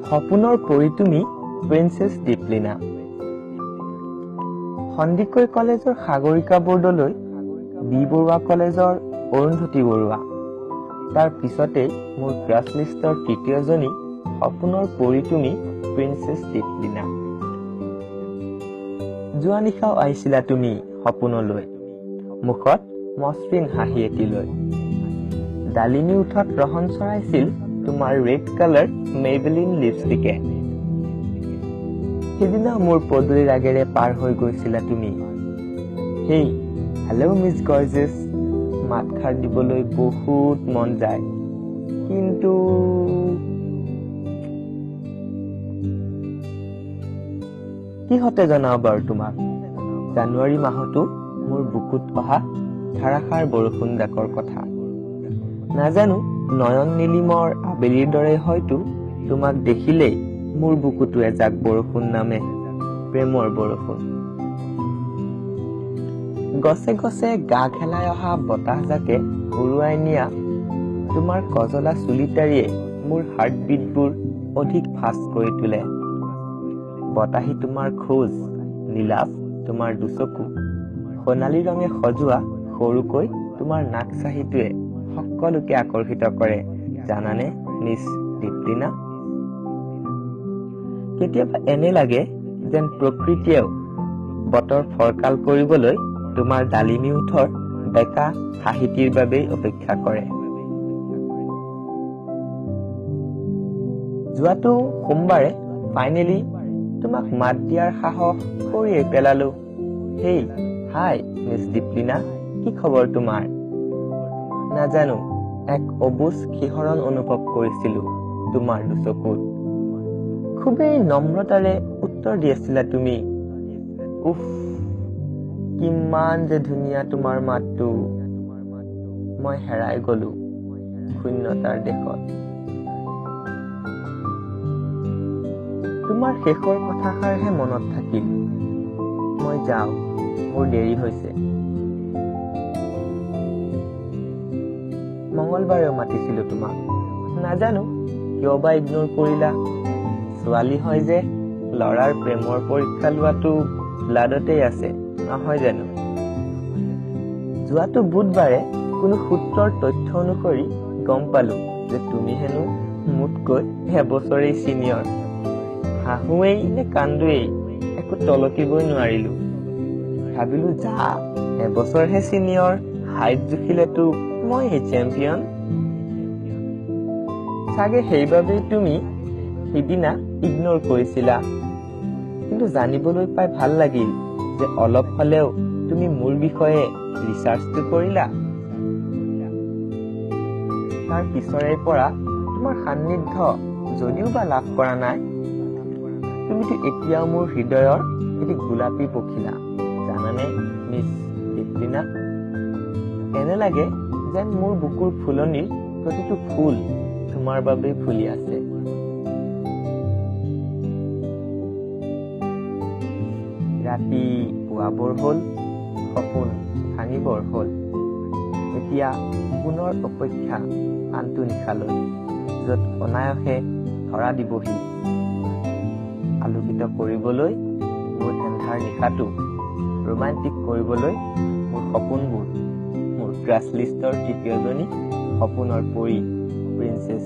সপোনৰ পৰি তুমি প্ৰিন্সেছ দীপলিনা। সন্দিকৈ কলেজৰ সাগৰিকা বৰদলৈ, বি বৰুৱা কলেজৰ অৰুন্ধতী বৰুৱা। তাৰ পিছতেই মোৰ ক্লাছ লিষ্টৰ তৃতীয়জনী সপোনৰ পৰি তুমি প্ৰিন্সেছ দীপলিনা। যোৱা নিশাও আহিছিলা তুমি সপোনলৈ, মুখত মসৃণ হাঁহি এটি লৈ। ডালিমী উঠত ৰহন চৰাইছিল তোমাৰ ৰেড কালাৰ মেইবেলিন লিপষ্টিকে। সেইদিনা মোৰ পদূলিৰ আগেৰে পাৰ হৈ গৈছিলা তুমি। হেই, হেল্ল' মিছ গৰ্জেছ, মাতষাৰ দিবলৈ বহুত মন যায়, কিন্তু কিহতে জনাও বাৰু তোমাক, জানুৱাৰী মাহতো মোৰ বুকুত অহা ধাৰাসাৰ বৰষুণ জাকৰ কথা। নাজানো, নয়ন নীলিমৰ আবেলিৰ দৰে হয়তো তোমাক দেখিলেই মোৰ বুকুতো এজাক বৰষুণ নামে, প্ৰেমৰ বৰষুণ। গছে গছে গা খেলাই অহা বতাহজাকে উৰুৱাই নিয়া তোমাৰ কজলা চুলিতাৰিয়ে মোৰ হাৰ্টবিটবোৰ অধিক ফাষ্ট কৰি তোলে। বতাহী তোমাৰ খোজ, নীলাভ তোমাৰ দুচকু, সোণালী ৰঙে সজোৱা সৰুকৈ তোমাৰ নাক চাহিটোৱে সকলোকে আকৰ্ষিত কৰে, জানানে মিছ দীপলিনা। কেতিয়াবা এনে লাগে যেন প্ৰকৃতিয়েও বতৰ ফৰকাল কৰিবলৈ তোমাৰ ডালিমী উঠৰ বেকা হাঁহিটিৰ বাবেই অপেক্ষা কৰে। যোৱাটো সোমবাৰে ফাইনেলি তোমাক মাত দিয়াৰ সাহস কৰিয়ে পেলালো। হেই, হাই মিছ দীপলিনা, কি খবৰ তোমাৰ? নাজানো, এক অবুজ শিহৰণ অনুভৱ কৰিছিলো তোমাৰ দুচকুত। খুবেই নম্ৰতাৰে উত্তৰ দি আছিলা তুমি। উফ, কিমান যে ধুনীয়া তোমাৰ মাতটো। মই হেৰাই গলো শূন্যতাৰ দেশত। তোমাৰ শেষৰ কথাষাৰহে মনত থাকিল। মই যাওঁ, মোৰ দেৰি হৈছে। মঙলবাৰেও মাতিছিলো তোমাক, নাজানো কিয় বা ইগনোৰ কৰিলা। ছোৱালী হয় যে ল'ৰাৰ প্ৰেমৰ পৰীক্ষা লোৱাটো ব্লাডতেই আছে, নহয় জানো? যোৱাটো বুধবাৰে কোনো সূত্ৰৰ তথ্য অনুসৰি গম পালো যে তুমি হেনো মোতকৈ এবছৰেই চিনিয়ৰ। হাঁহুৱেই নে কান্দোৱেই একো তলকিবই নোৱাৰিলো। ভাবিলো যা, এবছৰহে চিনিয়ৰ, হাইট জুখিলেতো মই চেম্পিয়ন। চাগে সেইবাবেই তুমি সিদিনা ইগনোৰ কৰিছিলা, কিন্তু জানিবলৈ পাই ভাল লাগিল যে অলপ হলেও তুমি মোৰ বিষয়ে ৰিচাৰ্চটো কৰিলা। তাৰ পিছৰে পৰা তোমাৰ সান্নিধ্য যদিও বা লাভ কৰা নাই, তুমিতো এতিয়াও মোৰ হৃদয়ৰ এটি গোলাপী পখিলা, জানানে মিছ দীপলিনা। এনে লাগে যেন মোৰ বুকুৰ ফুলনিৰ প্ৰতিটো ফুল তোমাৰ বাবেই ফুলি আছে। ৰাতি পুৱাবৰ হল, সপোন ভাঙিবৰ হল। এতিয়া পুনৰ অপেক্ষা আনটো নিশালৈ, যত অনায়সে ধৰা দিবহি আলোকিত কৰিবলৈ মোৰ এন্ধাৰ নিশাটো, ৰোমান্টিক কৰিবলৈ মোৰ সপোনবোৰ। মোৰ ক্ৰাছ লিষ্টৰ তৃতীয়জনী সপোনৰ পৰি প্ৰিন্সেছ